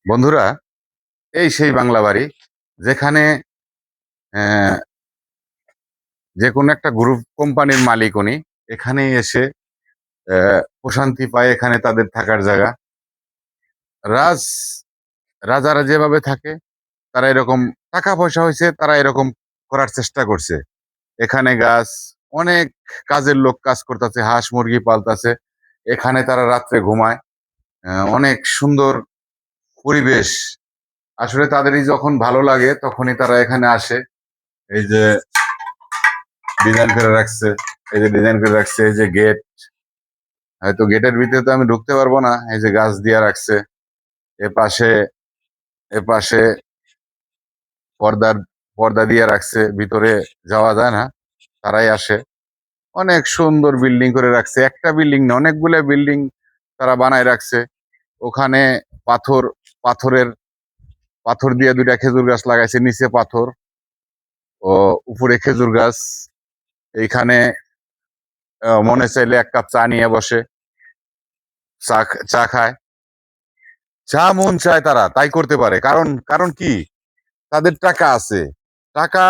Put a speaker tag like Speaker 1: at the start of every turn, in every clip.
Speaker 1: বন্ধুরা, এই সেই বাংলা বাড়ি যেখানে আহ, যে কোনো একটা গ্রুপ কোম্পানির মালিক উনি এখানেই এসে প্রশান্তি পায়। এখানে তাদের থাকার জায়গা। রাজ রাজারা যেভাবে থাকে, তারা এরকম টাকা পয়সা হয়েছে, তারা এরকম করার চেষ্টা করছে। এখানে গাছ, অনেক কাজের লোক কাজ করতেছে, হাঁস মুরগি পালতাছে। এখানে তারা রাত্রে ঘুমায়। অনেক সুন্দর পরিবেশ। আসলে তাদেরই যখন ভালো লাগে তখনই তারা এখানে আসে। এই যে ডিজাইন করে রাখছে, এই যে ডিজাইন করে রাখছে, এই যে গেট। হয়তো গেটের ভিতরে তো আমি ঢুকতে পারবো না, এই যে গাছ দিয়ে রাখছে। এ পাশে এ পাশে পর্দার পর্দা দিয়ে রাখছে, ভিতরে যাওয়া যায় না, তারাই আসে। অনেক সুন্দর বিল্ডিং করে রাখছে, একটা বিল্ডিং না, অনেকগুলো বিল্ডিং তারা বানায় রাখছে। ওখানে পাথর পাথরের পাথর দিয়ে দুইটা খেজুর গাছ লাগাইছে, নিচে পাথর ও উপরে খেজুর গাছ। এইখানে মনে চাইলে এক কাপ চা নিয়ে বসে, চা চা খায়। যা মন চায় তারা তাই করতে পারে। কারণ কারণ কি, তাদের টাকা আছে। টাকা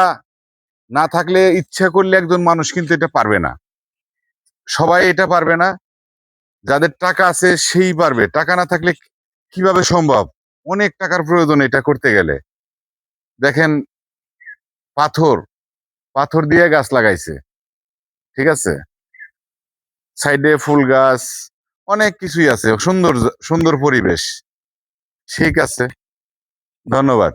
Speaker 1: না থাকলে ইচ্ছা করলে একজন মানুষ কিন্তু এটা পারবে না। সবাই এটা পারবে না। যাদের টাকা আছে সেই পারবে। টাকা না থাকলে কিভাবে সম্ভব? অনেক টাকার প্রয়োজন এটা করতে গেলে। দেখেন, পাথর পাথর দিয়ে গাছ লাগাইছে, ঠিক আছে, সাইডে ফুল গাছ, অনেক কিছুই আছে, সুন্দর সুন্দর পরিবেশ। ঠিক আছে, ধন্যবাদ।